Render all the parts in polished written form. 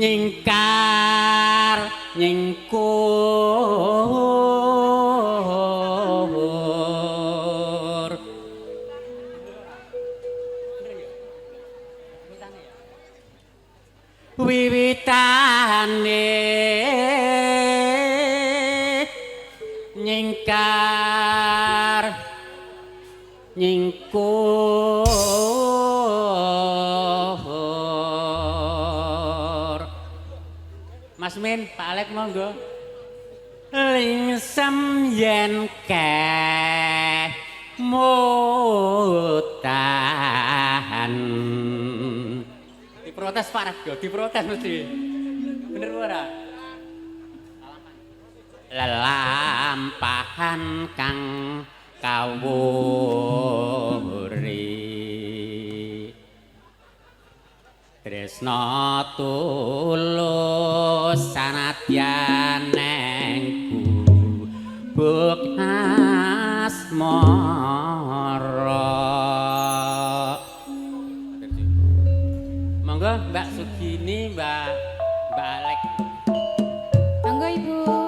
nyingkar nyingkur wiwitane nyingkar nyingkur Mas Min, Pak Alek monggo. Lingsem yen keh mutan. Diprotes Pak Rego, diprotes mesti. Bener ora? Lelampahan kang kawuri tresna tulus sanadyan nengku buk asmara monggo Mbak Sugini Mbak Alek monggo Ibu.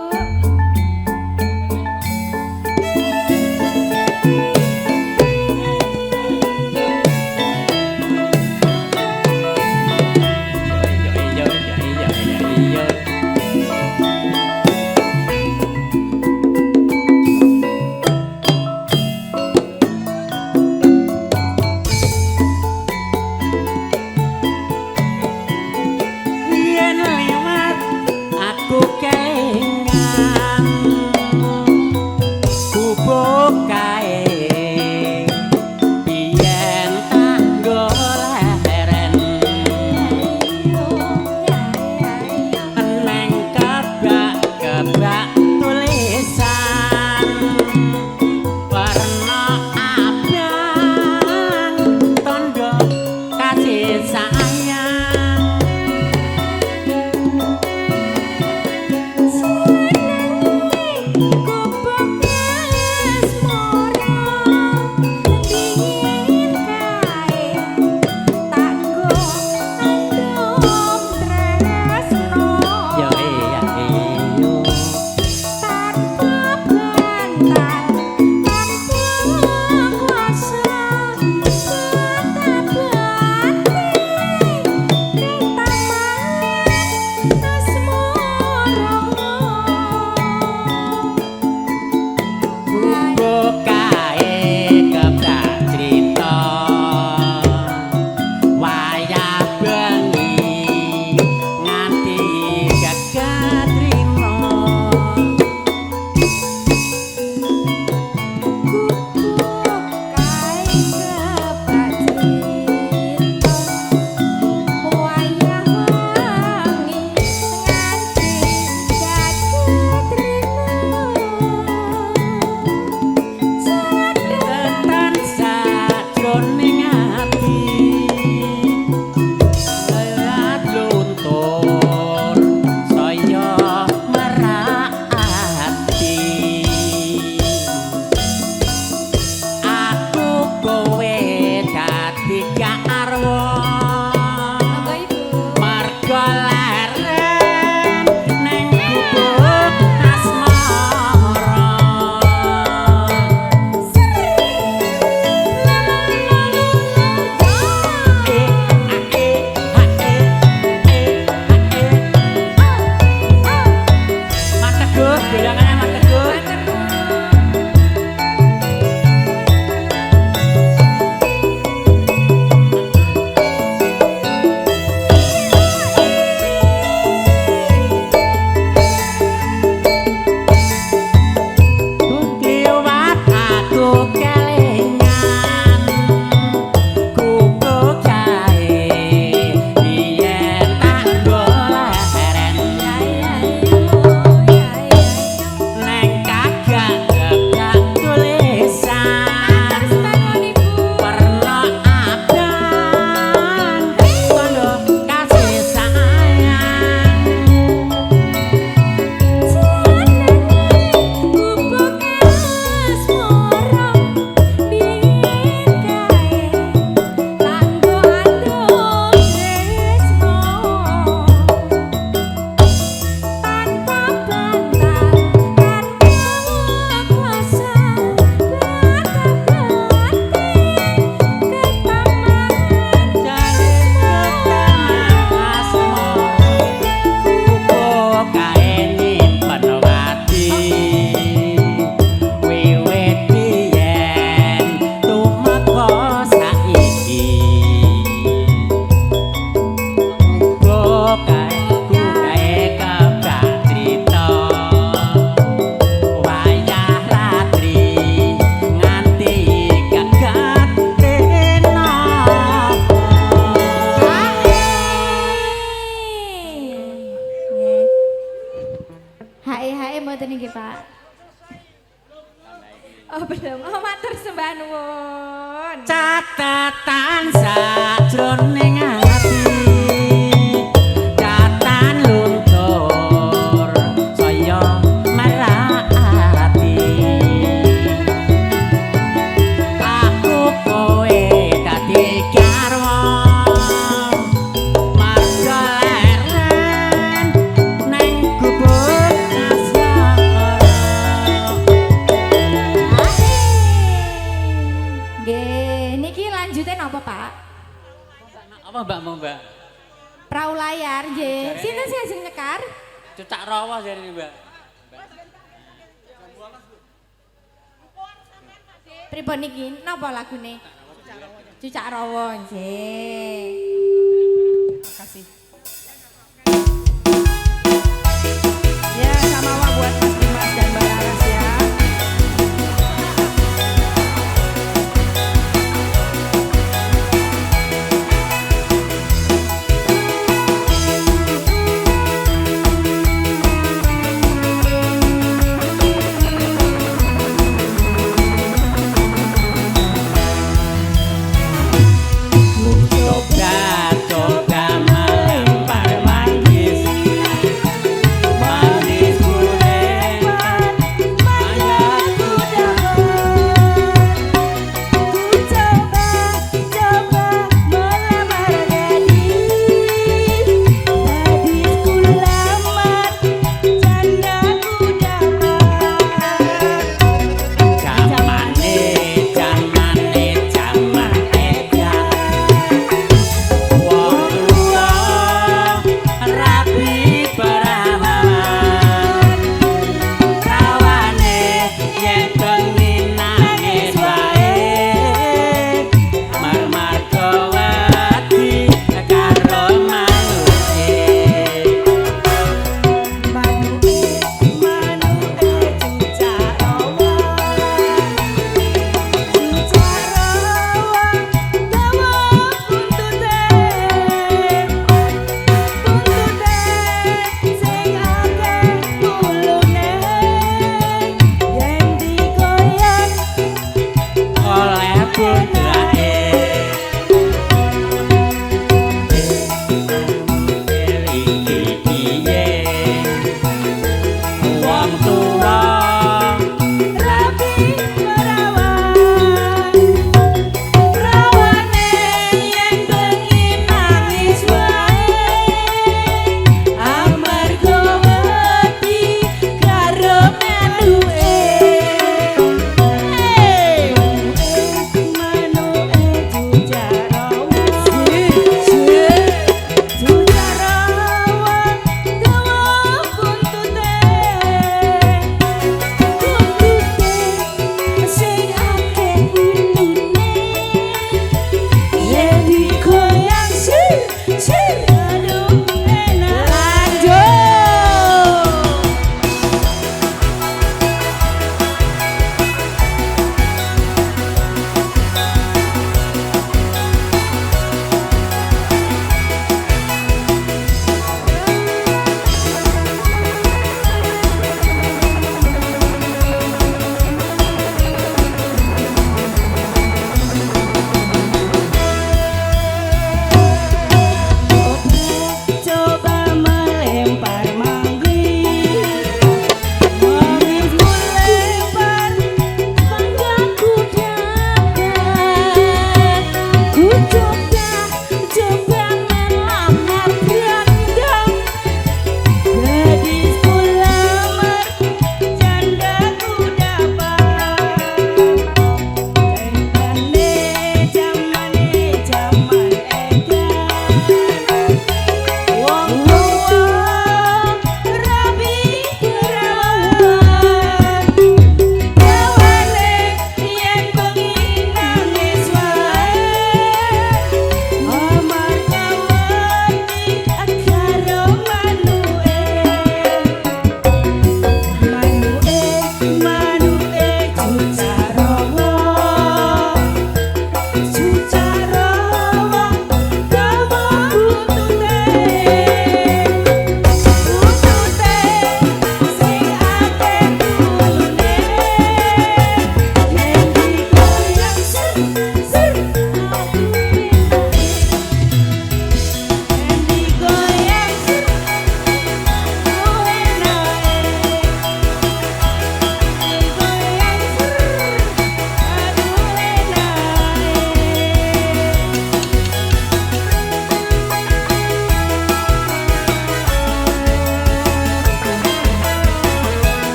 Pak. Oh belum. Oh matur sembah nuwun. Catatan sajroning ati catan luntur saya merati aku kowe dadi garwa marga leren nang gubuk asmara. Nggih, niki lanjutnya napa, Pak? Apa Mbak mau Mbak? Perahu layar nggih. Sinten sing ajeng nyekar? Cucak rawa jare ini Mbak. Pripun niki? Napa lagune? Cucak rawa nggih. Makasih. Ya, sama buat Mas Dimas dan Mbak Laras ya. Coba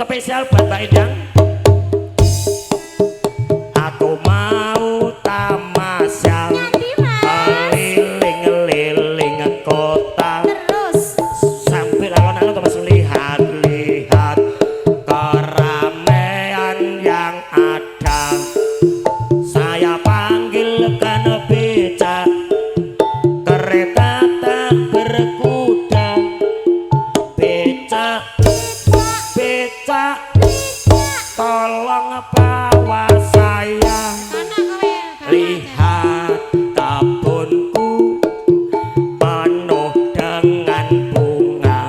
spesial buat Mbak Endang. Aku mau tamasya keliling-liling kota, Terus sambil alon-alon terus lihat-lihat keramaian yang ada. Saya panggilkan beca, kereta tak berkuda. Beca, beca, tolong bawa saya. Lihat kebunku penuh dengan bunga.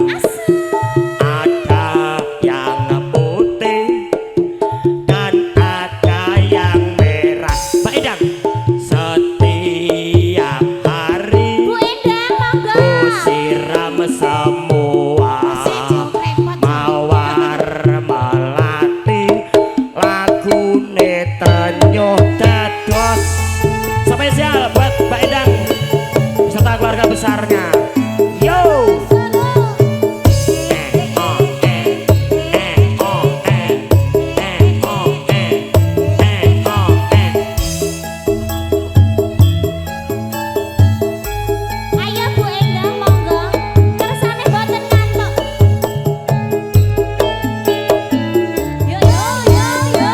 Ada yang putih dan ada yang merah. Pak Endang, setiap hari Bu Endang monggo. ku siram semua mawar melati, lagune tenyuh dados. Spesial buat Mbak Endang beserta keluarga besarnya. Yo. Ayo Bu Endang monggo. Kersane boten ngantuk. Yo yo yo yo.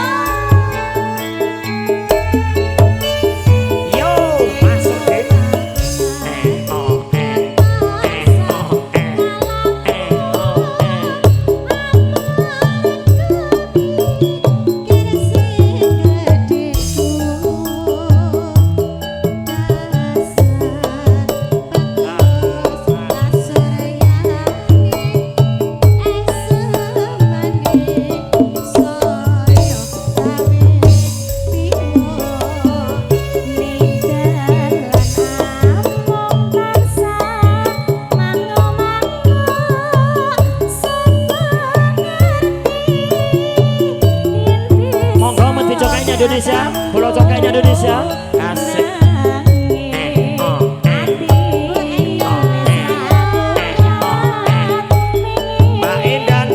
Yo, masukin. Monggo mesti cokainya Indonesia, pulau cokainya Indonesia. Asik. Mbak Endang,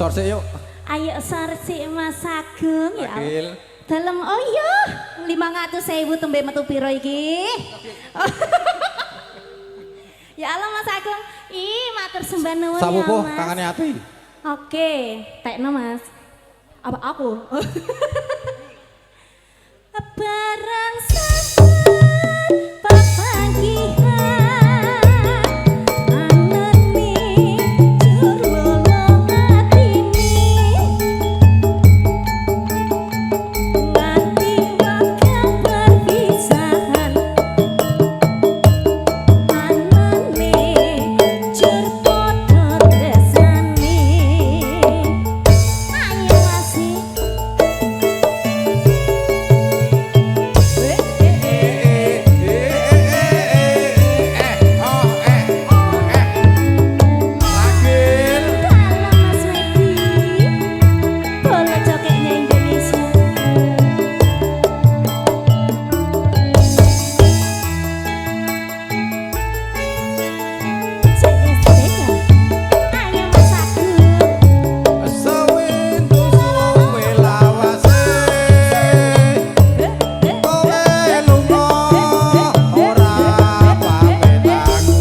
sor sik yuk. Ayo sor sik Mas Agung ya. Agil. Dalam oh iya 500.000 tembe metu piro iki? Ya Allah Mas Agung, ih matur sembah nuwun ya Sapupuh Mas. kangane ati. Oke, tekno Mas. Apa aku? Barang sabar pepagihan anane jur lolo atine ngati bakal perpisahan anane jur padha tresnane ayo asih dalam Mas Medi bola cokeknya Indonesia. CSD ya? Ayo Mas Agung. Sewindu suwe lawase. Kowe lunga ora pamit aku.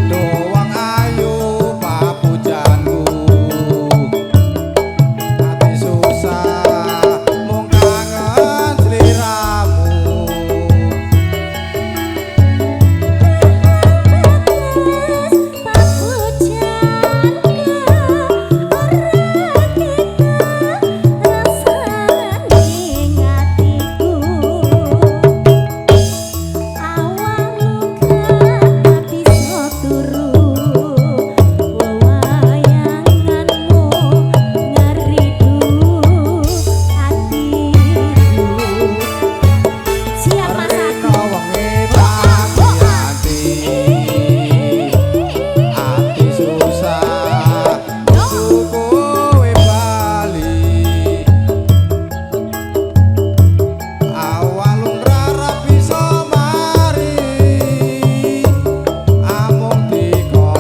Doang ayu papujanku. Ati susah mung kangen sliramu. Siap Mas Agung. Rena wengi tak ati. Ati susah kudu kowe bali. Awal ora bisa mari. Amung diko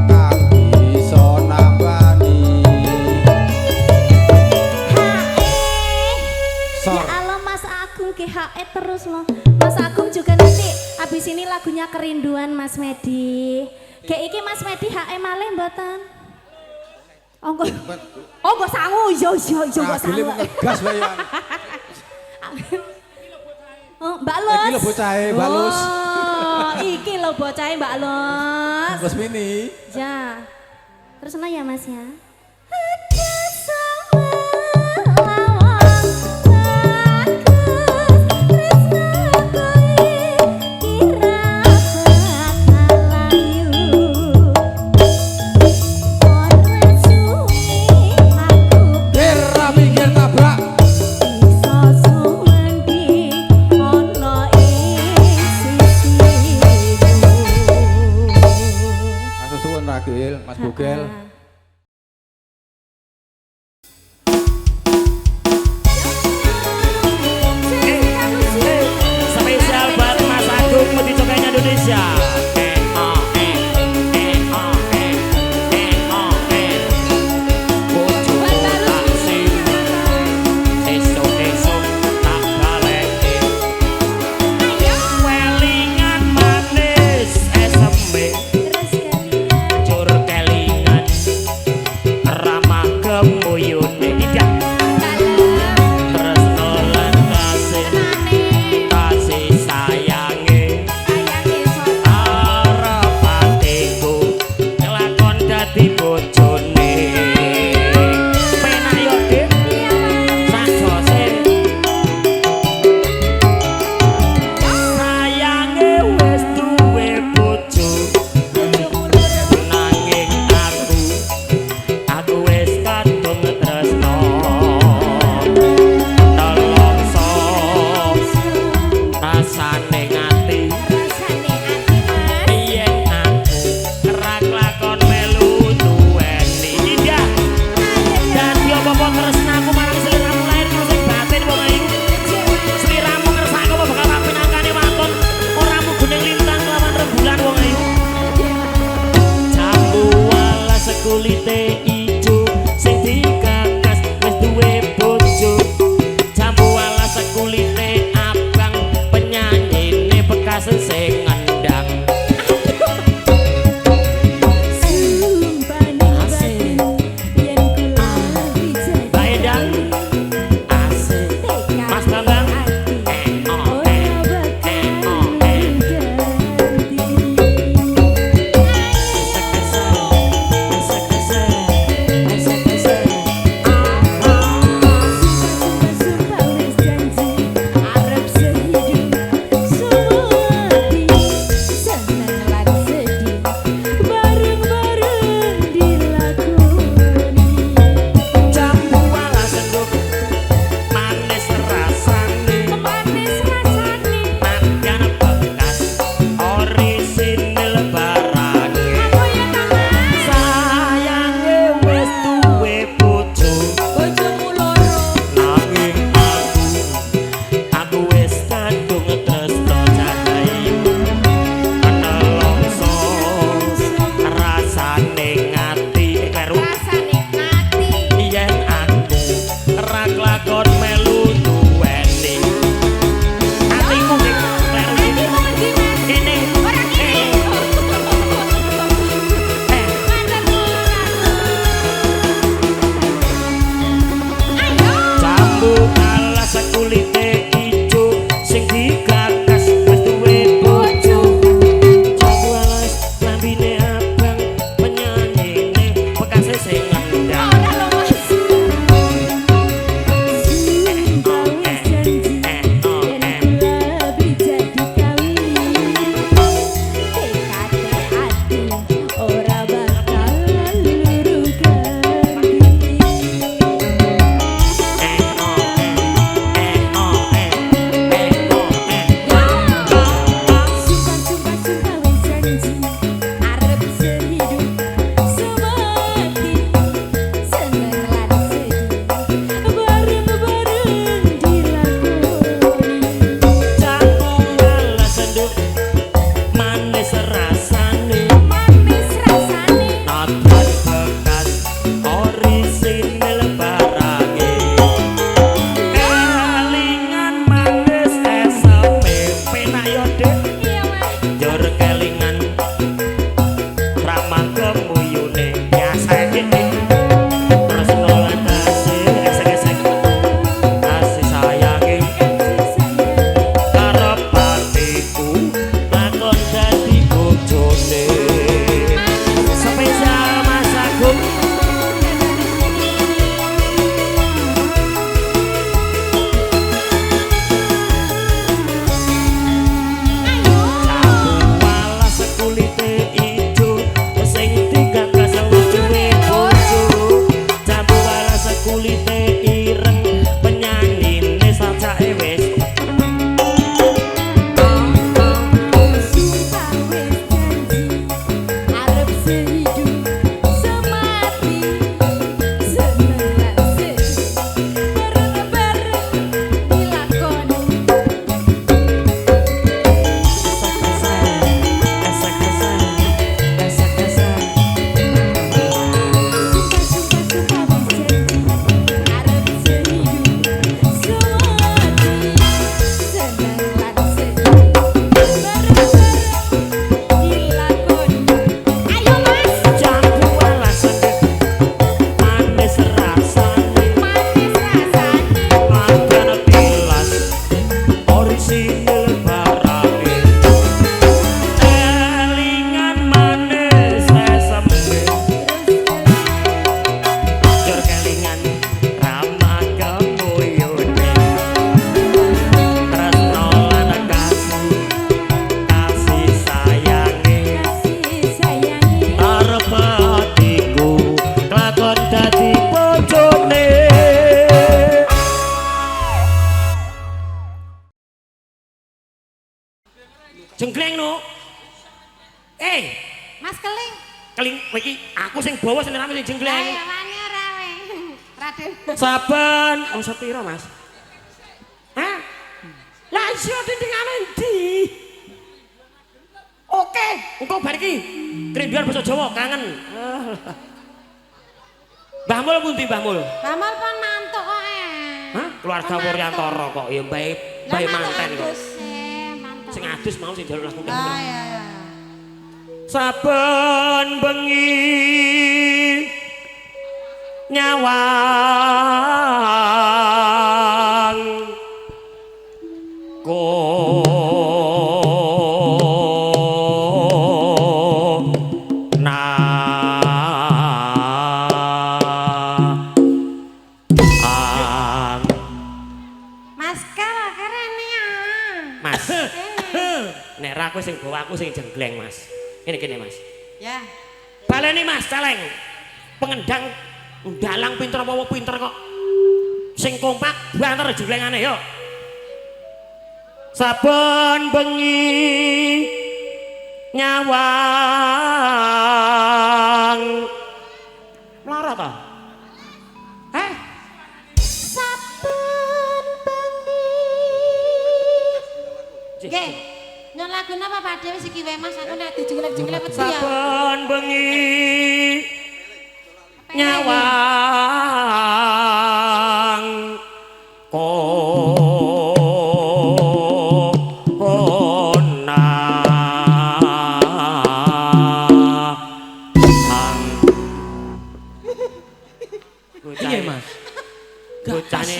kang bisa nambani. Sor. Ya Allah Mas Agung GHE terus loh. Mas Agung juga nanti habis ini lagunya Kerinduan Mas Medi. Kayak iki Mas Medi HE malih mboten? Oh enggak sangu, yo enggak Agile sangu. ngegas wae ya. Oh, Mbak Los. Iki lho bocahe, Mbak Los. Oh, iki lho bocahe Mbak Los. Bos Mini. Ya. Terus ya Mas ya. Ora pinggir tabrak. Mas suwun Ragil, Mas Bugel. Jenggleng no. Mas Keling. Keling iki aku sing bawa sing rame sing jenggleng. Ayo wani ora we. Raden. Saben sepira Mas? Hah? Lah iso dindingane ndi? Oke, engko bar iki kerinduan basa Jawa kangen. Mbah Mul pundi Mbah Mul? Mbah Mul pun mantuk kok Hah? Keluarga Wuryantara kok ya mbae manten kok. Mantuk. Sing adus mau sing jaluk lagu. Ah iya. Saben bengi nyawang Mas Kal keren ya. Mas. Nek ra aku sing bawa aku sing jenggleng Mas. Ini Mas. Ya. Baleni Mas celeng. Pengendang dalang pinter apa pinter kok. Sing kompak banter jenglengane yo. Saben bengi nyawang melarat ta? Saben bengi. Nggih. Nyon lagu napa Pak Dewi iki wae Mas aku nek dijenglek-jenglek wedi ya. Saben bengi nyawang Iya Mas. Bocane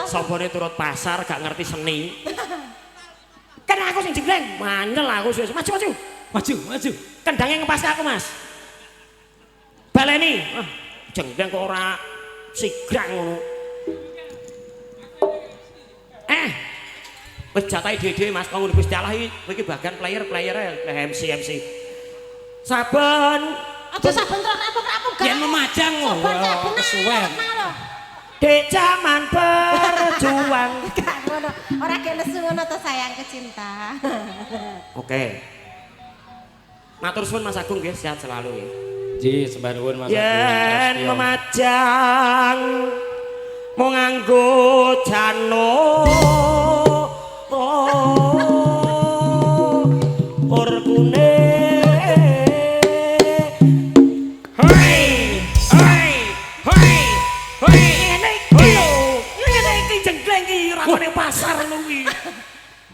sapane turut pasar gak ngerti seni. Kan aku sing jenggleng, manyel aku wis maju. Maju. Kendange ngepas aku Mas. Baleni. Jenggleng kok ora sigrang ngono. Wis jatahe dhewe Mas kanggo Gusti Allah iki bagian player MC. Saben Aja saben terapuk-terapuk Yen memajang ngono kesuwen. Dek zaman berjuang. Gak ngono. Ora ge lesu ngono to sayang kecinta. Oke. Matur suwun Mas Agung nggih, sehat selalu ya. Ji, sembah nuwun Mas. Yen memajang mau nganggo jano urkune ngene iki jenggleng iki ramane pasar kuwi.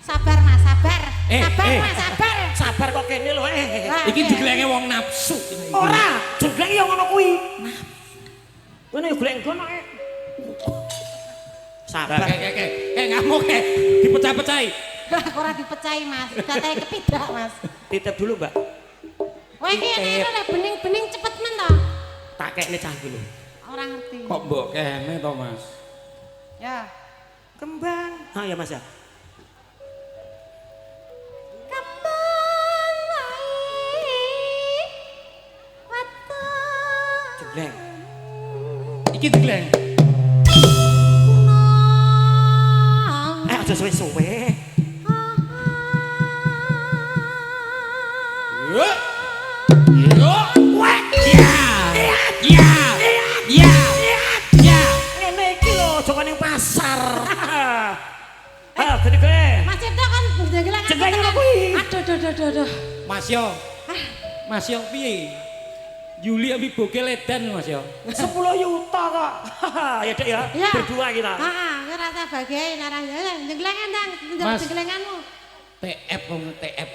Sabar Mas, sabar. Sabar Mas, sabar. Sabar kok kene lho Iki jengglenge wong nafsu. Ora, jenggleng ya ngono kuwi. Ngene yo golek ngono Sabar. Ngamuk dipecah-pecahi. Ora dipecahi Mas, jatahe kepidak Mas. Titip dulu, Mbak. Wah iki nek bening-bening cepet men to. Tak kekne cah dulu. Ora ngerti. Kok mbok kene to Mas? Ya. Kembang. Ya Mas ya. Kembang wae. Watu. Jenggleng. Iki jenggleng. Aja suwe-suwe. Ngene iki lho, joko ning pasar. Ayo gede kowe. Mas Cipto kan jenggleng. Jenggleng ngono kuwi. Aduh. Mas Yo piye? Yuli ambil bogel edan Mas Yo. 10 juta kok. Ya Dek ya, Ya. berdua kita. Heeh, ngerasa bagian arah jenglengan dang, Mas. jenglenganmu. TF wong TF.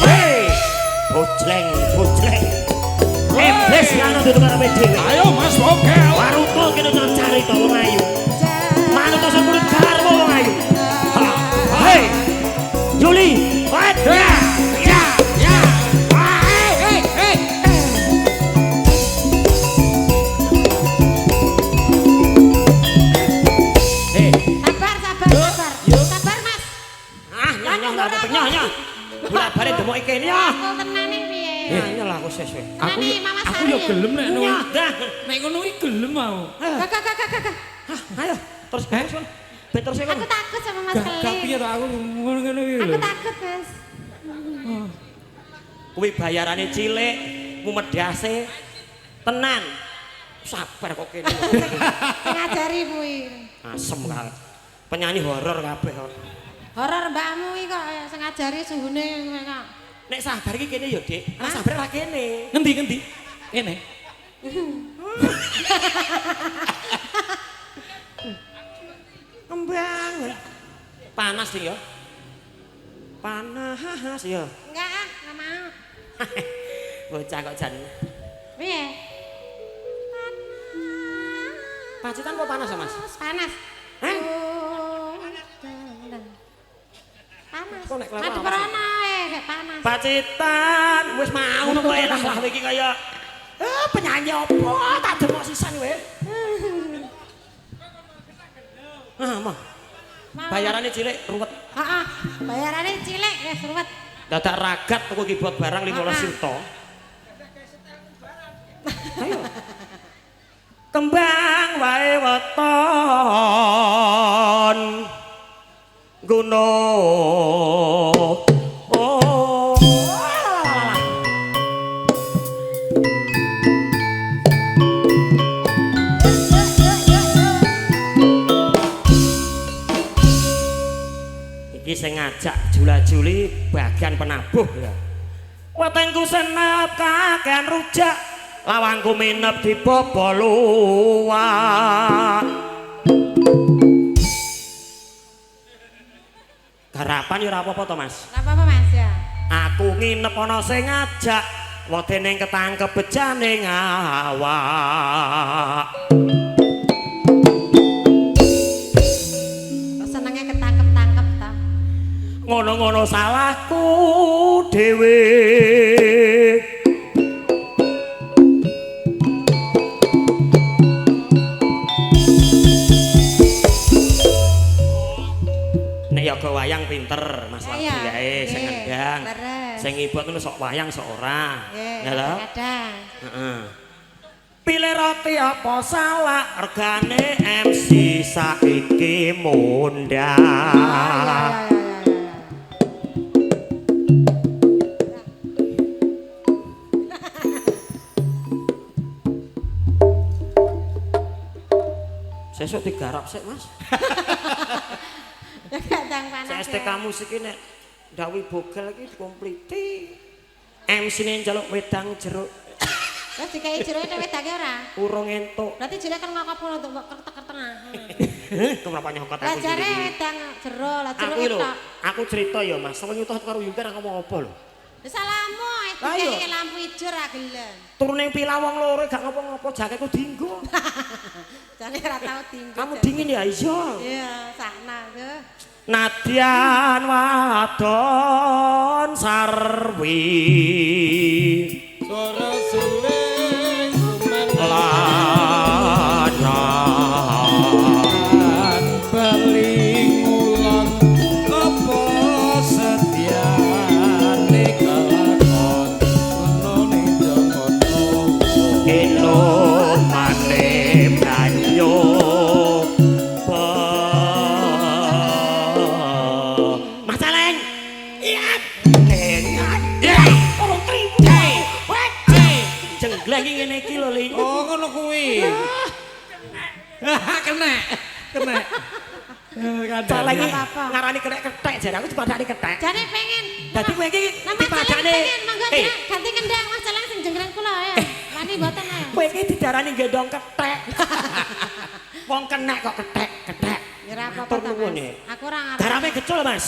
Hei, bojleng. Iblis ngono dudu karo dhewe. Ayo Mas bogel. Waruto kene nang cari to wong ayu. Manut to sepuluh garwo wong ayu. Hei. Yuli, what? Ya. Sabar Mas. Nyonya. Bola bare demoke kene ya. Kok tenane piye? Ya lah aku seswe. Aku yo gelem nek ngono. Dah. Nek ngono iki gelem mau. Kakak. Ayo, terus. Ben terus Aku takut sama Mas Gak piye Kelik. to aku ngono iki Aku lho. takut, Mas. kuwi bayarane cilik, mumedhase tenan. Sabar kok kene. Sing ngajari kuwi. Asem kae. Penyanyi horor kabeh kok. Horor mbakmu iki kok sing ngajari suhune kok. Nek sabar iki kene ya, Dik. Nek sabar ra kene. Ngendi? Kene. Kembang. Panas nih ya. Panas ya. Enggak mau. Bocah kok jan. Piye? Pacitan kok panas ya, Mas? Panas. Hah? Panas. Kok nek kelapa Mati awas perana kayak panas. Pacitan, wis mau kok enak lah iki kaya penyanyi opo tak demok sisan kowe. Mah. Bayarannya cilik ruwet. Heeh. Bayarane cilik wis ruwet. Dadak ragat tuku keyboard barang 15 juta. Ayo. Kembang wae weton gunung. Oh. Iki sing ngajak jula-juli bagian penabuh ya. Wetengku senep kakean rujak, lawangku minep dibobol luwak. Garapan ya ora apa-apa to, Mas. Ora apa-apa Mas ya. Aku nginep ana sing ngajak, wedene ketangkep bejane ngawak. Senenge ketangkep-tangkep ta. Ngono-ngono salahku dhewe. Nek ya go wayang pinter, Mas Wardi Iya, kae sing nggih, ngendang. leres. Sing ngibot ngono sok wayang sok ora. Nggih, Ya lho. kadang. Heeh. Pilih roti apa salah regane MC saiki mundhak. Sesuk digarap sik, Mas. Ya kadang panas. Saya STK musik ini Dawi Bogel iki kompliti. MC-ne njaluk wedang jeruk Terus dikai jeruk nek wedake ora? urung entuk. Berarti jeruk kan ngokop untuk mbok kertek-kertengah. Keberapa nyokot Lah aku jare gini-gini. wedang jeruk, lah jeruk Aku lho, entok. aku cerita ya Mas, sampe nyutuh karo Yunter aku ngomong apa lho. Wis salamu, Lah iya. dikai lampu ijo ra gelem. Turune pila wong loro gak ngopo-ngopo jaketku dienggo. Jare ora tau tinggi. Kamu dingin ya iya. Iya, sakna tuh. Nadyan wadon sarwi Sore suling lanang beling ulon apa setiane kelakon menone jamono kilo mane banyu Masaleng iya kengat ya orang terima jenggleng iki ngene iki lho Ling. Oh ngono kuwi. Kena. Salengi Apa-apa. ngarani kethek jare aku dipadani kethek. Jare pengen. Dadi kowe iki Nama dipadane pengen monggo ganti kendang Mas Celeng sing jenggrang kula ya. Wani mboten ayo. kowe iki didarani gendong kethek. Wong kenek kok kethek. Ya ora apa-apa Matur to, nuwun Mas. ya. Aku ora ngerti. Garame gecul, Mas.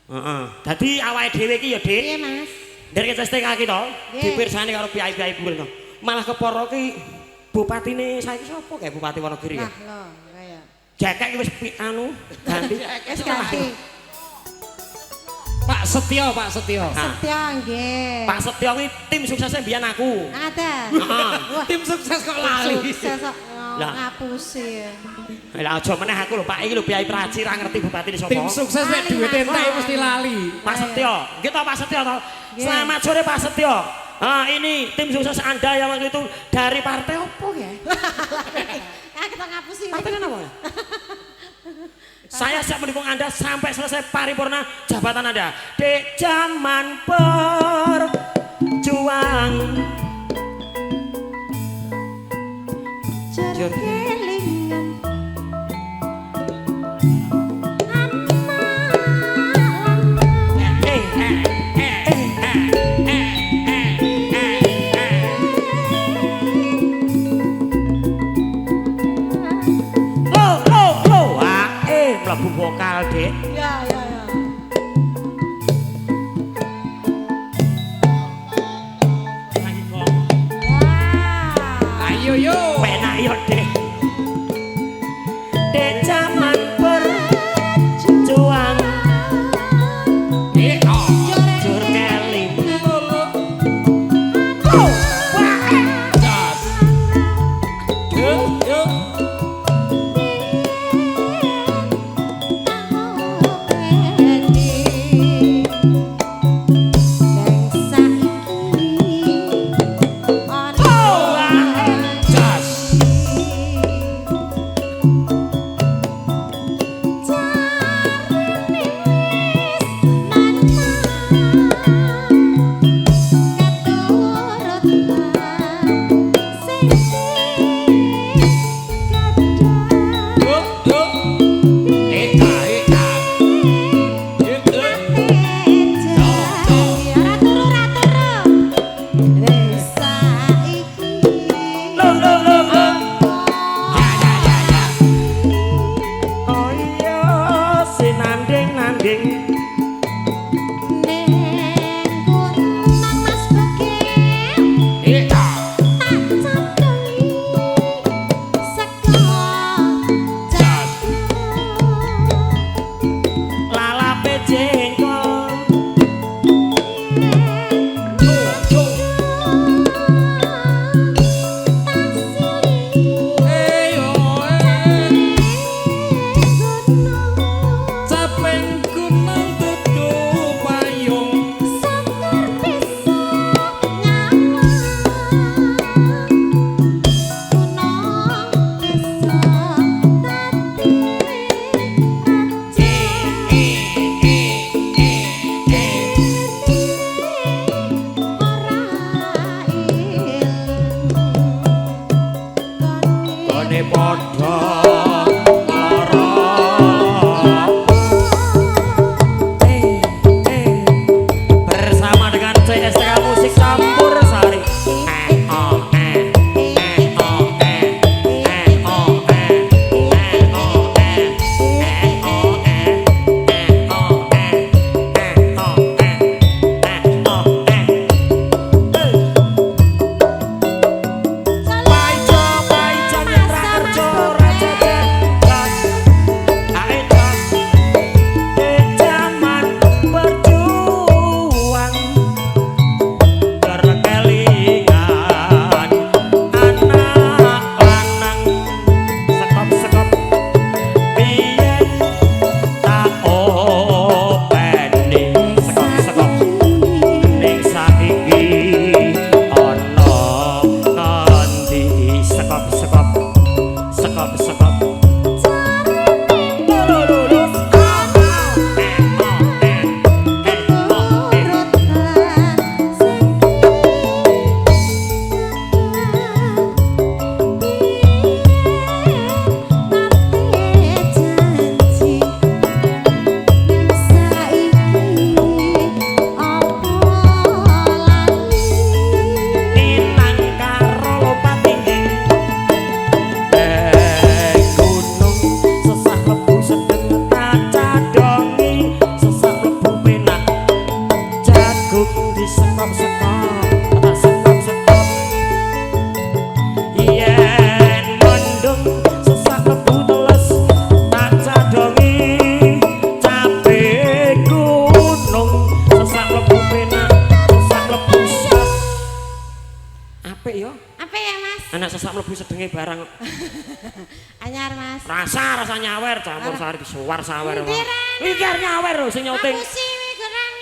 Heeh. Dadi awake dhewe iki ya, Dik. Piye, Mas? Dari STK iki to, Nggih. dipirsani karo piyai-piyai bungkul to. Malah keporo ki bupatine saiki sapa kae Bupati Wonogiri ya? Lah, lho, kaya. Jakek iki wis anu ganti. Wis ganti. Pak Setio. Nah, Setya nggih. Pak Setyo ki tim suksesnya mbiyen aku. Ada. Heeh. Wah, Tim sukses kok lali. sukses kok Lah. ngapusi. Lah aja meneh aku lho Pak iki lho Piyai Praji ra ngerti bupatine sapa. Tim sukses nek duit entek mesti lali. Pak Setyo, gitu Pak Setyo toh. Nggih. Selamat sore Pak Setyo. Ini tim sukses Anda yang waktu itu dari partai apa ya? Ah, kita ngapusi. Partai apa ya? Saya siap mendukung Anda sampai selesai paripurna jabatan Anda. Di zaman berjuang. Kelingan mlebu vokal, Dik. Ya, ya, ya. Ayo yo. Penak yo, Dik. Di zaman berjuang. Jur keling. Jas. Yo yo. Anak sesak mlebu sedenge barang. Anyar Mas. Rasa nyawer campur sari suwar sawer. Mikir nyawer lho sing nyuting.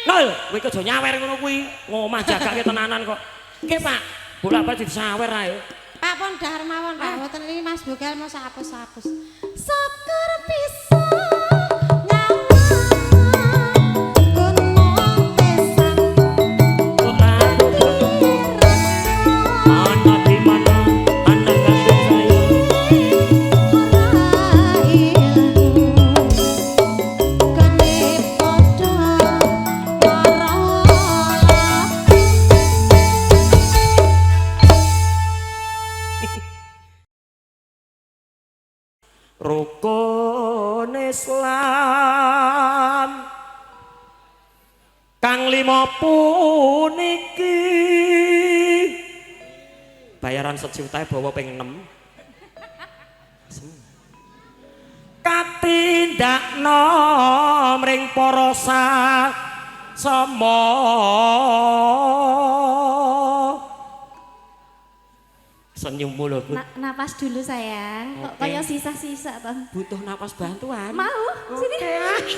Lho, kowe aja nyawer ngono kuwi. Ngomah jagake tenanan kok. Nggih, Pak. Bolak-balik disawer ae. Pak pun dahar mawon, Pak. Mboten iki Mas Bogal mau sapus-sapus. Syukur pisan. rukun Islam kang 5 puniki bayaran 1 juta bawa ping 6 katindakno mring para sama senyummu lho Bu. Napas dulu sayang. Kok Oke. kayak sisa-sisa toh. Butuh napas bantuan. Mau? Sini. Oke.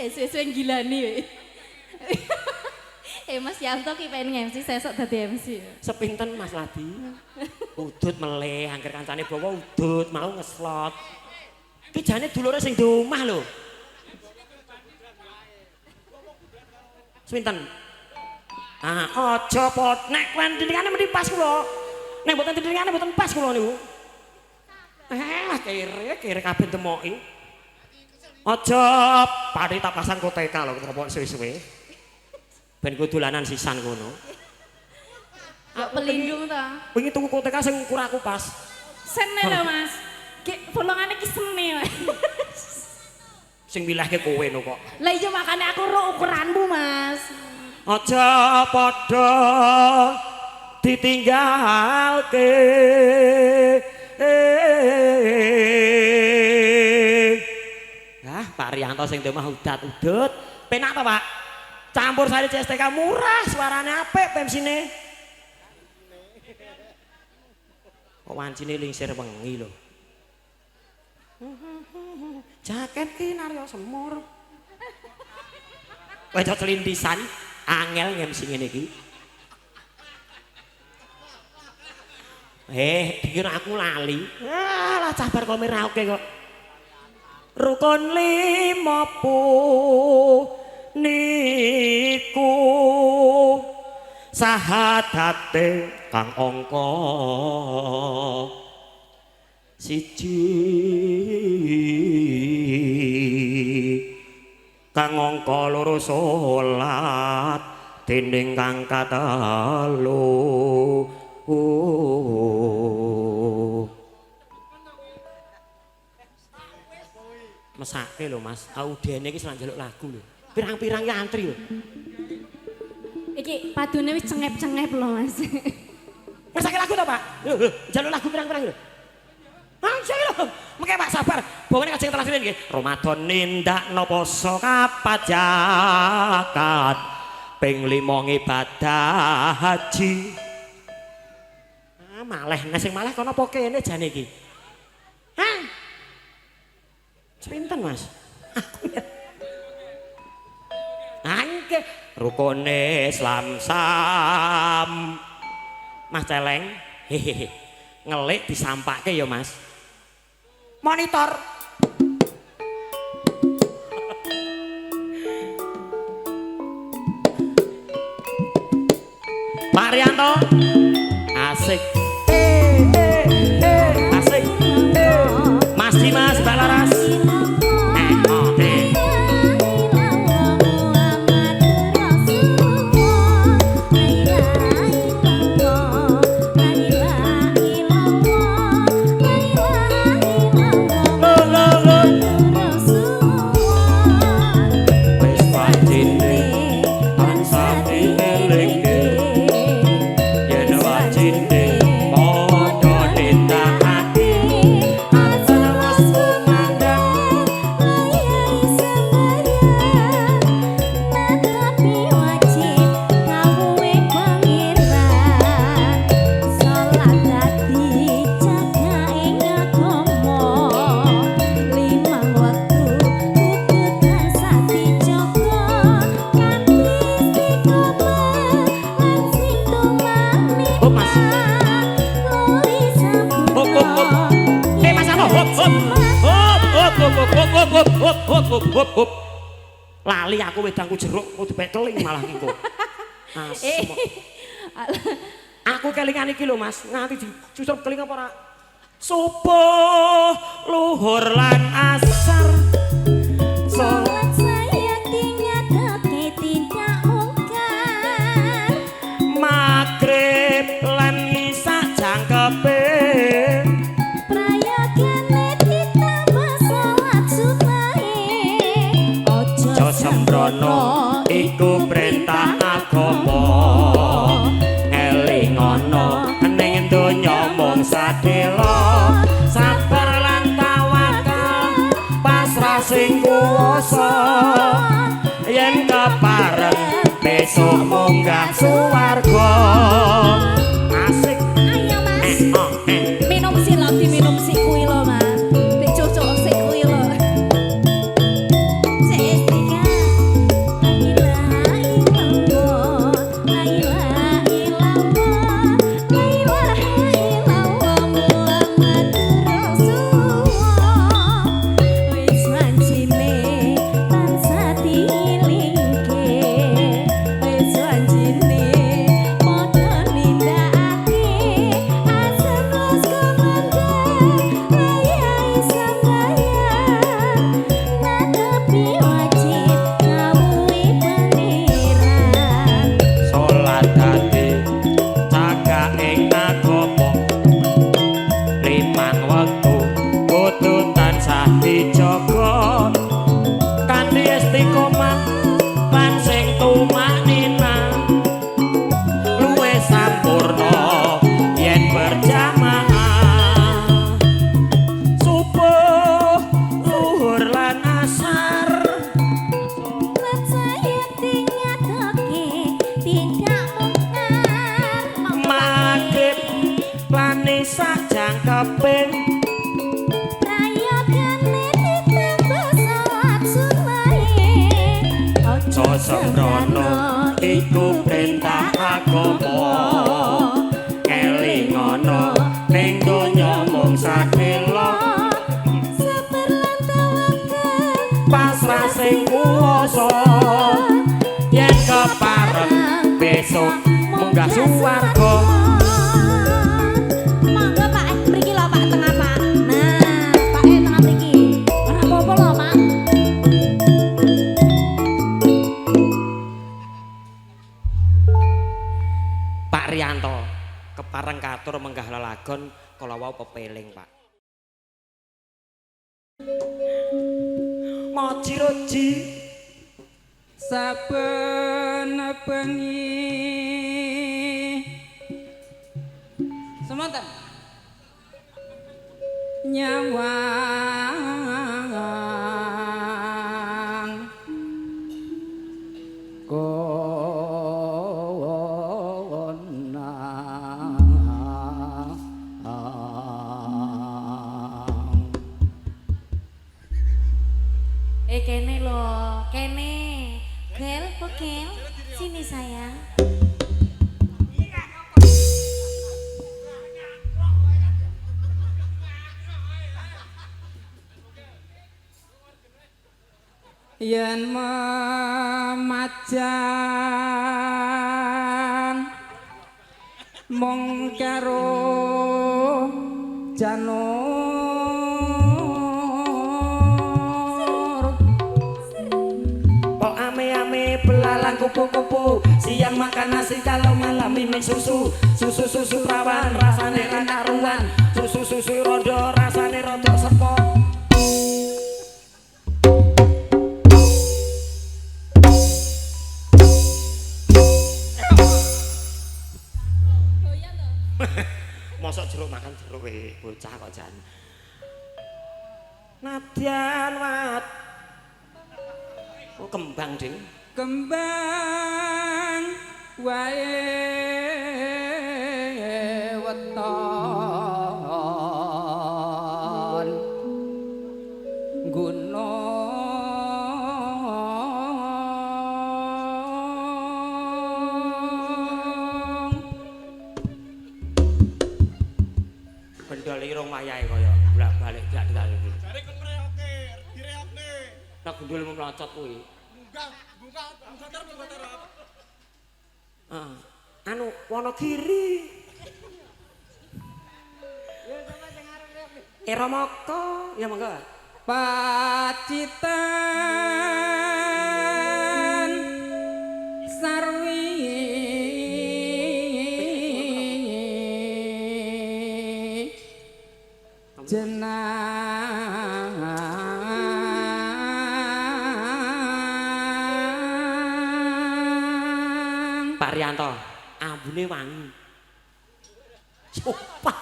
Sesuai gila nih. Mas Yanto ki pengen MC sesok dadi MC. Sepinten Mas Ladi? Udut meleh, angger kancane bawa udut mau ngeslot. Ki jane dulure sing di omah lho. Sepinten? Aja pot nek kuwi tindingane mesti pas kula. Nek mboten tindingane mboten pas kula niku. Kere kabeh temoki. Aja pari tak pasang koteka lho keropok suwe-suwe. Ben ku dolanan sisan ngono. Kok pelindung to. Wingi tuku koteka sing ukuraku pas. Sene lho Mas. Ki bolongane ki sene. Sing milihke kowe no kok. Lah iya makane aku ro ukuranmu Mas. Aja padha ditinggalke. Pak Rianto sing di omah udat-udut. Penak apa, Pak? Campur sari CSTK murah, suarane apik bensine. Kok wancine lingsir wengi lho. Jaket ki narya semur. Kowe aja celintisan, angel ngemsi ngene iki. Dikira aku lali. Lah cabar kok merauke kok. Rukun 5 niku sahadate kang angka 1 kang angka 2 salat dinding kang katelu mesake lho Mas, audene iki selan njaluk lagu lho. Pirang-pirang ya antri lho. Iki padune wis cengep-cengep lho Mas. Mesake lagu to, Pak? Lho, njaluk lagu pirang-pirang lho. Anjir lho. Mengke Pak sabar. Bongone kajeng telas nggih. Ramadan nindakno poso kapajakat. Ping 5 ibadah haji. Maleh nek sing maleh kono apa kene jane iki? Hah? Pinten Mas? Angke rukun Islam sam. Mas celeng. Hehehe. Ngelik disampake ya Mas. Monitor. Pak Rianto. Asik. Asik. Mas Dimas Balaras. Lali aku wedangku jeruk kok dipekeling malah engko. Aku kelingan iki lho Mas, nganti dicucup keling apa ora? Subuh, luhur lan asar. Salat saya dinyatake tidak mungkar. Magrib lan isya jangkepe. Prayat perintah agama elingono ning donya mung sadela sabar lan tawakal pasrah sing kuwasa yen kepareng besok munggah suwarga asik Ayo Mas. Minum silau diminum si kuwi lho Mas. Dicocok si kuwi lho. Seestika. La ilaha illallah. La ilaha illallah. La ilaha illallah Muhammadur Rasulullah. Wis wancine tansah diilingke. Wis wancine padha nindakake asal terus komandar raya sambayang ngadepi wajib ngawuhi pangeran. salat dadi cagak ing agama limang wektu kudu tansah dijaga kanthi istiqomah lan sing tumanina luwih sampurna yen berjamaah subuh zuhur lan asar Salat saya dingadoke tidak mungkar maghrib lan isya jangkeping prayogane ditambah salat sunahe aja sembrono iku perintah agama elingono ning donya mung sadela sabar lan tawakal pasrah sing kuwasa yen kepareng besok munggah suwarga monggo Pak mriki lho Pak tengah Pak nah Pak tengah mriki ora apa-apa lho Pak Pak Rianto kepareng katur menggah lelagon kala wau pepeling Pak Moji roji saben bengi semonten nyawang kene lho kene Gel Gel sini sayang yen memajang mung karo janur Pok ame-ame belalang kupu-kupu siang makan nasi kalau malam minum susu susu perawan rasane ra karuan susu rondo rasane rada sepok mosok jeruk makan jeruk bocah kok jan nadyan wat oh kembang ding kembang wae weton gunung bendol irung wayahe kaya bolak-balik dak-dak iki Jare kon mreoke, direokne. tak gundul melocot kuwi Buka terus. anu Wonogiri Eramaka ya monggo Pacitan Sarwi jenang Arianto, ambune wangi. Sumpah.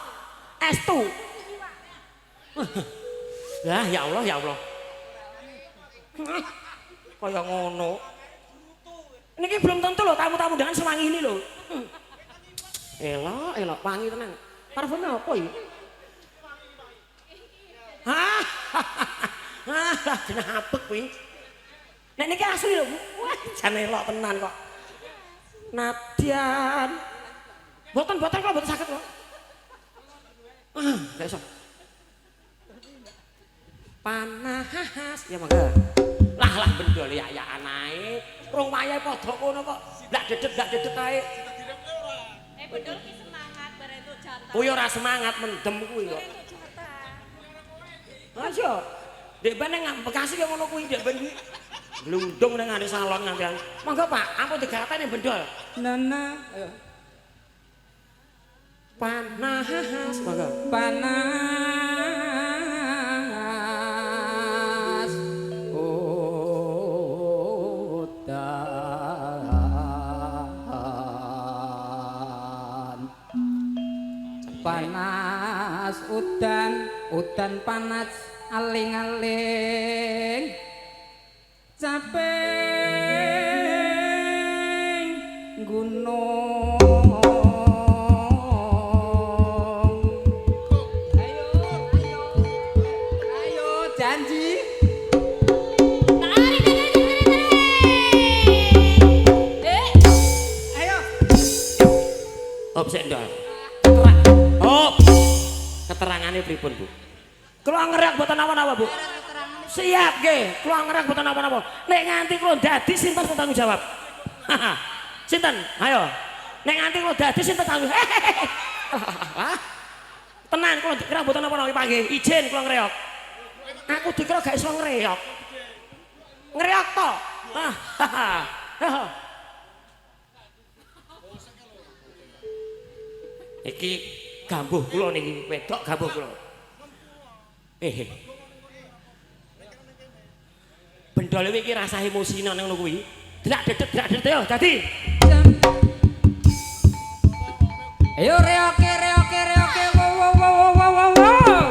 Estu. Lah ya Allah ya Allah. Kaya ngono. Niki belum tentu loh tamu-tamu dengan sewangi ini loh. Elok wangi tenan. Parfum apa iki? Hah. Kena apek kuwi. Nek niki asli lho. Wah, jan elok tenan kok. Nadian. Boten kok boten saged kok. Gak iso. Panas ya mangga. Lah bendol ya anae. Rong wayahe padha kono kok. Ndak dedet ae. Bendol ki semangat bare entuk jatah. Kuwi ora semangat mendem kuwi kok. Ayo. Dek ben nang Bekasi kok ngono kuwi dek ben kuwi. Glundung nang ngene salon nganti. Monggo Pak, ampun digateni bendol. Nana, ayo. Panas monggo. Panas udan panas aling-aling capek gunung. Ayo janji. Ayo. Op sik ndol. Op. Keterangane pripun, Bu? Kula ngerak mboten napa-napa, Bu. Siap nggih, kula ngerak mboten napa-napa. Nek nganti kula dadi sinten sing tanggung jawab? Sinten? Ayo. Nek nganti kula dadi sinten tanggung? Tenan kula dikira mboten napa-napa panggih. Izin kula ngreok. Aku dikira gak iso ngreok. Ngreok to. Iki gambuh kula niki, wedok gambuh kula. Bendol iki rasa emosine nang ngono kuwi. Drak dedet yo dadi. Ayo reoke wow.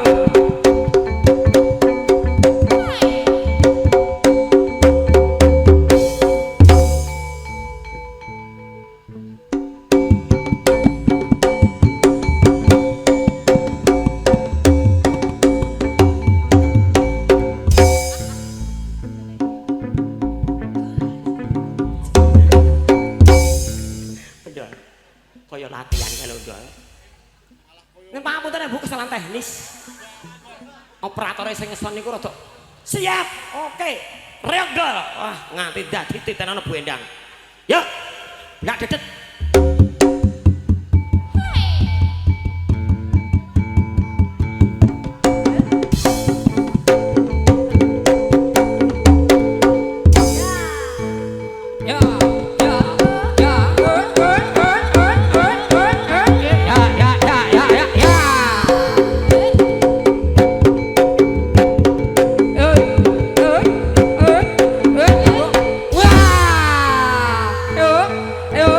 Kaya latihan kalau ndol. Nek pangapunten Bu kesalahan teknis. Operatore sing ngeson niku rada siap. Oke. Reok ndol. Wah, nganti dadi titenan Bu Endang. Yuk. Enggak dedet. Ayo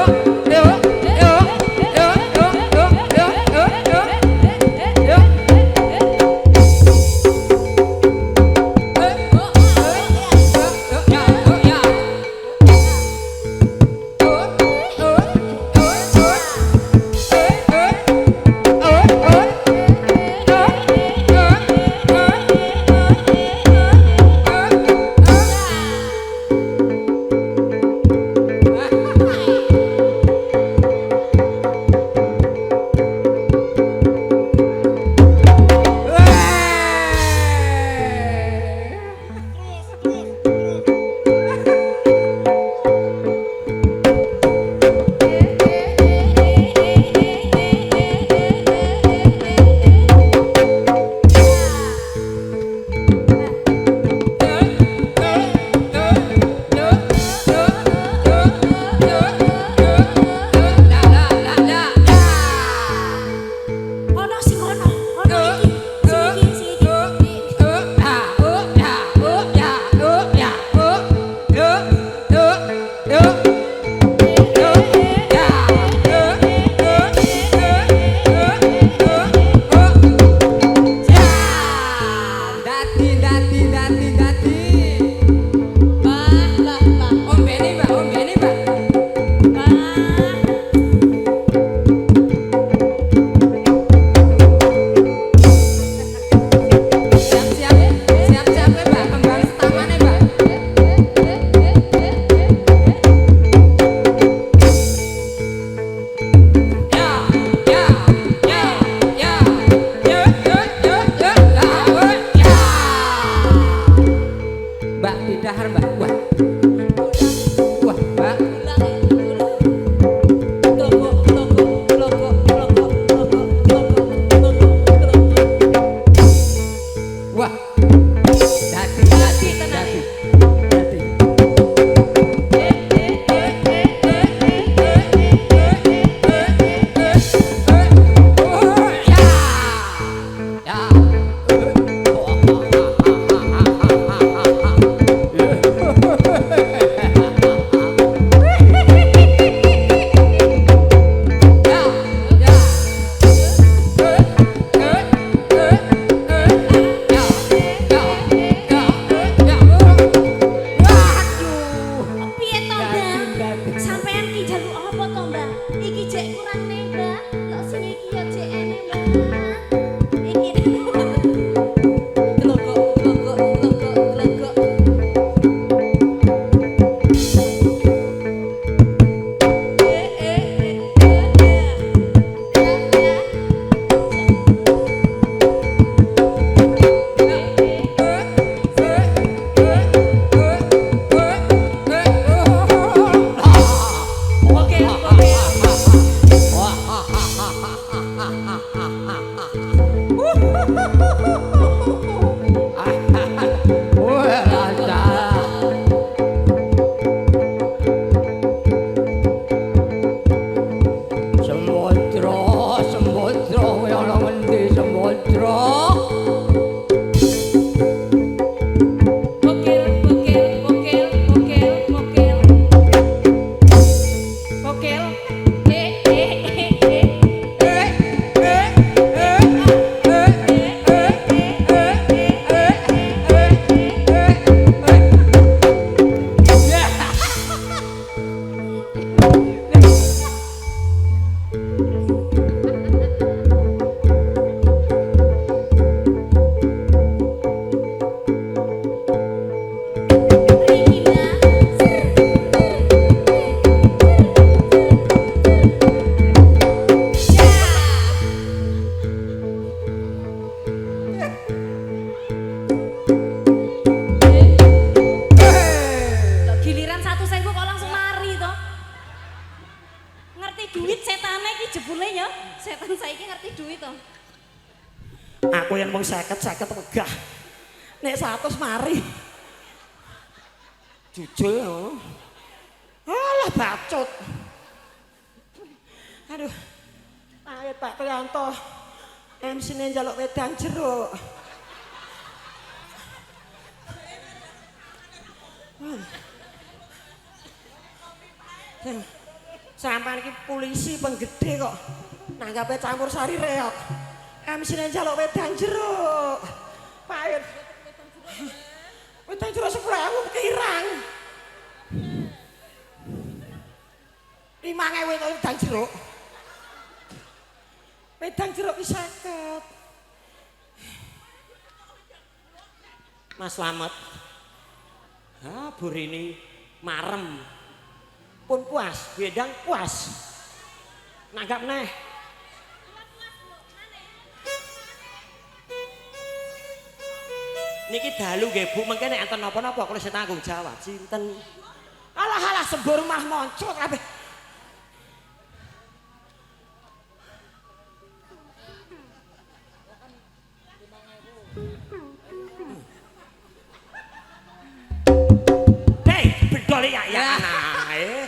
to, Mbak. Iki jek kurang nih, Mbak. Kok sing iki ya jek ene, Mbak. Iki glogok, glogok, glogok, glogok. Aku yang mau 50 megah. Nek 100 mari. Jujul ya. Alah bacot. Aduh. Ayat Pak Trianto. MC-ne njaluk wedang jeruk. Sampai iki polisi penggede kok. Nanggape campur sari reok. MC-ne njaluk wedang jeruk. Pahit. Wedang jeruk 10.000 kirang. 5.000 itu wedang jeruk. Wedang jeruk wis 50. Mas Slamet. Ha, burini marem. Pun puas, wedang puas. Nanggap neh. Niki dalu nggih Bu, mengke nek enten napa-napa kula sing tanggung jawab. Sinten? Alah sembur mah moncot kabeh. Hei, bedol ya ae.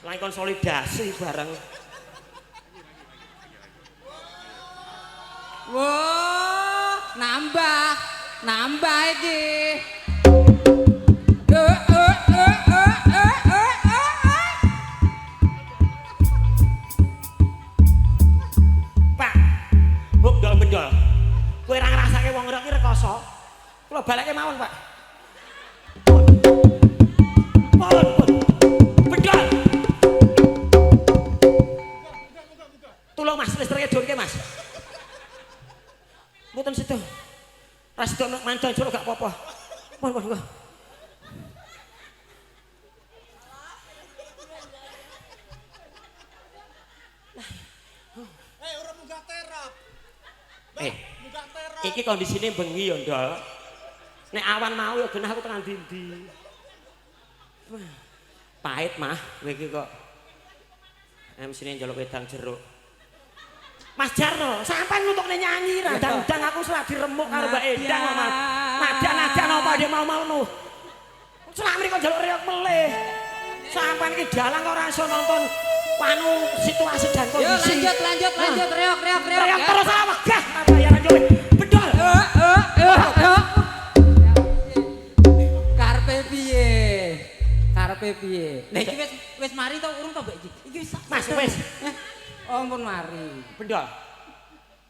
Lain konsolidasi bareng. Wah, nambah iki. Pak, bedol. Kowe ora ngrasake wong ngrek iki rekoso. Kula baleke mawon, Pak. Pun. Bedol. Tolong Mas, listrike durke Mas. Mboten sedo. Ras tok mandang jero gak apa-apa. Mon. Ora munggah terap. Munggah terap. Iki kondisine bengi ya, Ndol. Nek awan mau ya genah aku tekan ndi-ndi. Pahit mah kowe iki kok. MC-ne njaluk wedang jeruk. Mas Jarno, sampai nutukne nyanyi ra dang aku selah diremuk karo Mbak Endang kok Mas. Najan apa dia mau nu. Selak mriko njaluk reok melih. Sampai iki dalang kok ora iso nonton panu situasi dan kondisi. Yo lanjut reok. Reok terus ora wegah bayaran yo. Bedol. Karepe piye? Lah iki wis mari to urung to Mbak iki? Iki wis. Mas wis. Oh ampun mari. Bendol.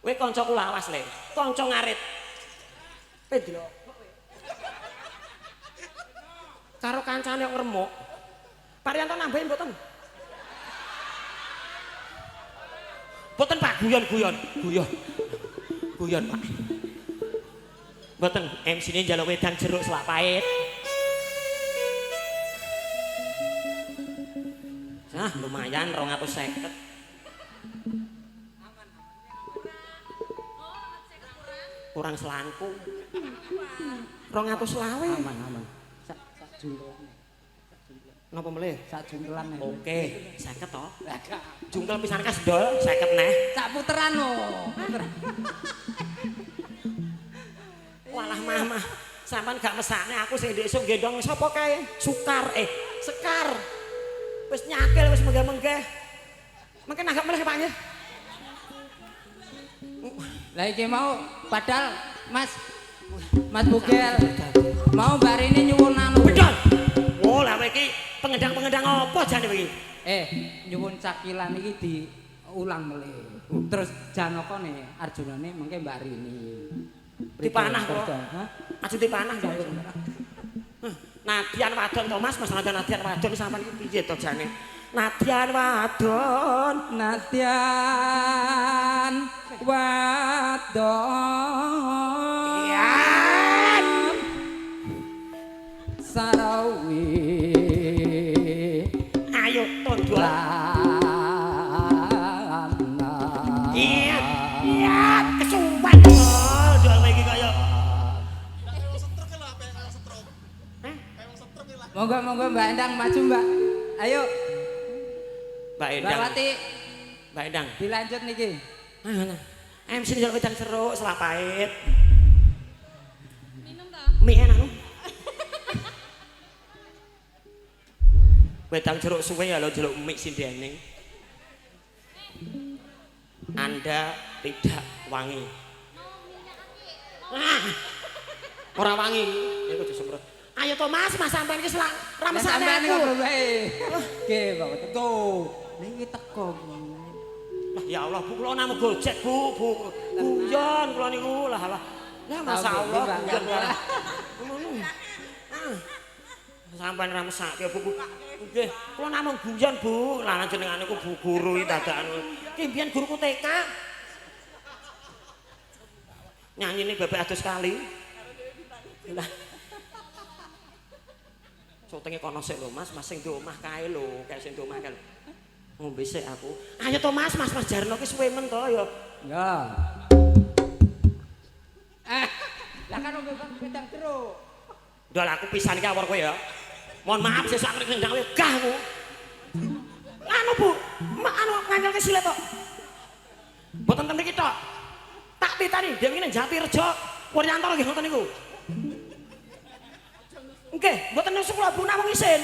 Kowe kancaku lawas le. Kanca ngarit. Pedro. Karo kancane ngremuk. Parianto nambahin mboten? Mboten Pak, guyon. Guyon Pak. Mboten MC-ne njaluk wedang jeruk selak pahit. Nah, lumayan 250. Kurang selangkung. 200 lawe. Aman. Sak jungkelan. Napa melih? Sak jungkelan. Oke, 50 to. Jungkel pisan kas dol 50 neh. Sak puteran lho. Puteran. Walah mama, sampean gak mesakne aku sing ndek esuk gendong sapa kae? Sekar. Wis nyakil wis menggah-menggah. Mungkin agak melih Pak nggih. Lah iki mau padahal Mas Bugel mau Mbak Rini nyuwun anu. Bedol. Oh, lah kowe iki pengendang-pengendang apa jane kowe iki? Nyuwun cakilan iki diulang melih. Terus janokone Arjunane mengke Mbak Rini. Dipanah kok. Hah? Aja dipanah to. Nadian wadon to Mas Nadian wadon sampean iki piye to jane? Nadian wadon. Iya. Sarawi. Ayo tondol. Iya. Kesumpah dol iki kaya. Setruk lho, apa yang setruk? Kayak setruk lah. Monggo Mbak Endang maju Mbak. Ayo Mbak Mbak Endang. Wati Mbak Endang. dilanjut niki. Ayo. MC njaluk wedang jeruk selak pahit. Minum toh? Mie enak no. Wedang jeruk suwe ya lo jeluk mie sindene. Anda tidak wangi. Ora wangi. Iku disemprot. Ayo to Mas sampean iki ramesane Sampeyan aku. ngobrol wae. Nggih, Pak. Tuh. Niki teko. Lah ya Allah, Bu kula namung Gojek, Bu. Guyon kula niku lah. Ya masyaallah. Ngono. Sampeyan ramesake Bu. Nggih, kula namung guyon, Bu. Lah jenengane ku Bu Guru iki dadakan. Ki mbiyen guruku TK. Nyanyine bebek adus kali. Lah. Sotenge kono sik lho Mas sing di omah kae lho, kae sing di omah kae. Ngombe sik aku. Ayo to Mas Jarno ki suwe men to ya. Ya. Lah kan ngombe wedang jeruk. Ndol aku pisan iki awor kowe ya. Mohon maaf sesuk aku ning gawe gah aku. Anu Bu, anu ngandelke silet tok. Mboten ten mriki tok. Tak pitani dewe ning Jatirejo. Puryanto nggih ngoten niku. Nggih, mboten nusuk kula Bu namung isin.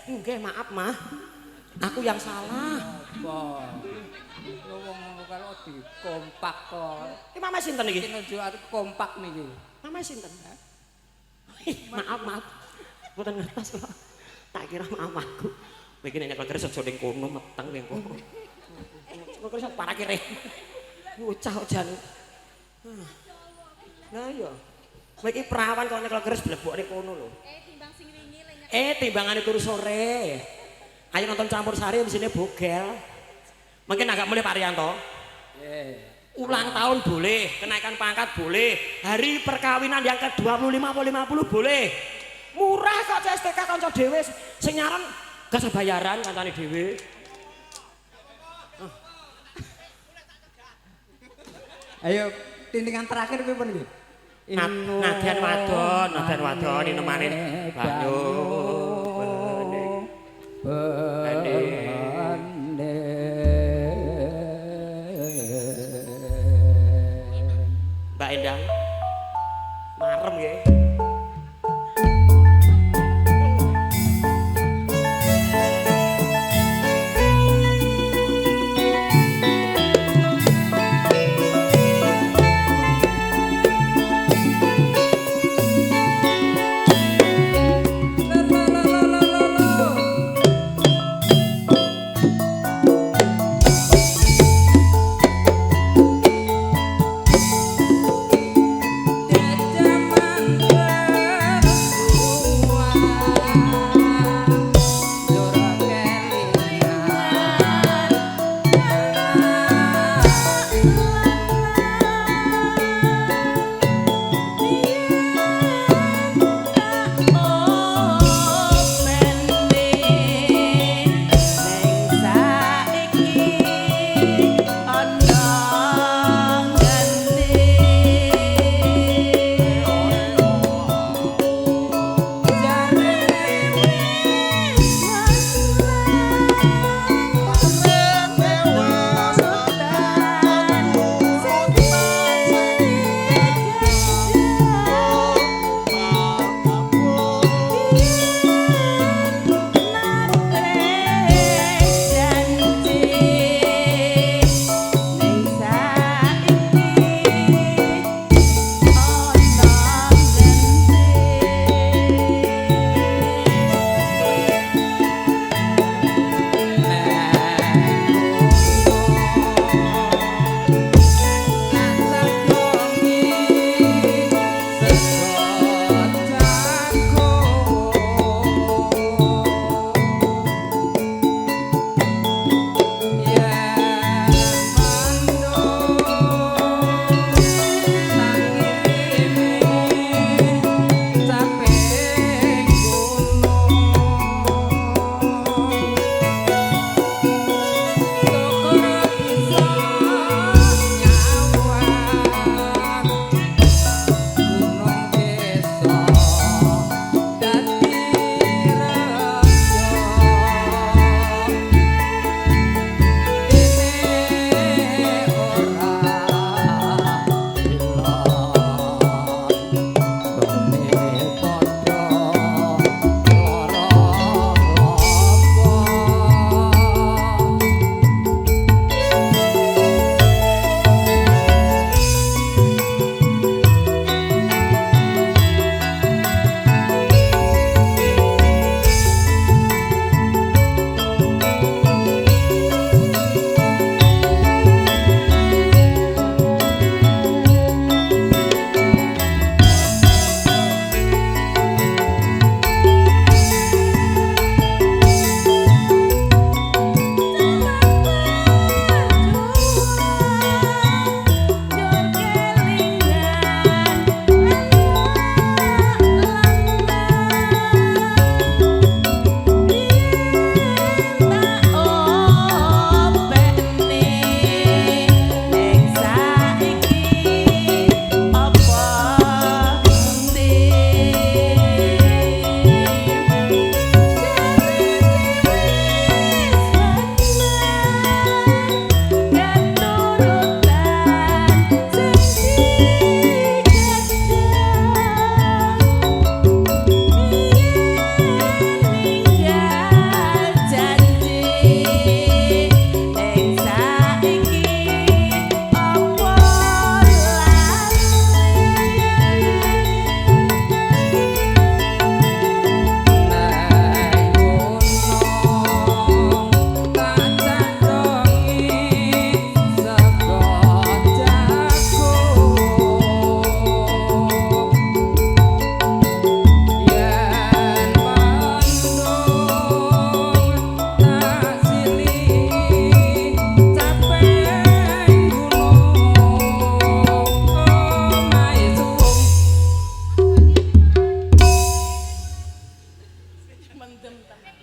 Nggih, maaf Mah. Aku yang salah. Apa? Wong ngono kalau dikompak kok. Iki mama sinten iki? Iki nunjukake kompak niki. Mama sinten? Maaf. Mboten ngertos kok. Tak kira mamaku. Kowe iki nek nyekel keris aja ning kono meteng ning kono. Kok keris parah kire. Bocah jan. Nah iya. Kowe iki perawan kok nyekel keris blebok ning kono lho. Timbang sing wingi Timbangane turu sore. Ayo nonton campur sari di sini Bogel. Mungkin agak mulai Pak Rianto. Ulang tahun boleh, kenaikan pangkat boleh, hari perkawinan yang ke-25 atau 50 boleh. Murah kok CSTK kanca dhewe sing nyaran gak usah bayaran kancane dhewe. Ayo tintingan terakhir pipun iki? Nadian wadon ini nemane banyu. Mbak Endang marem ya. Jaman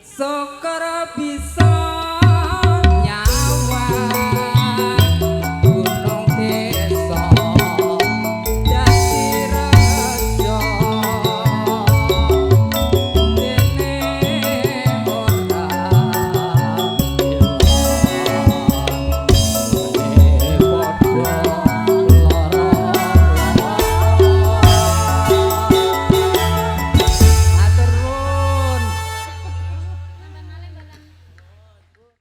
Syukur bisa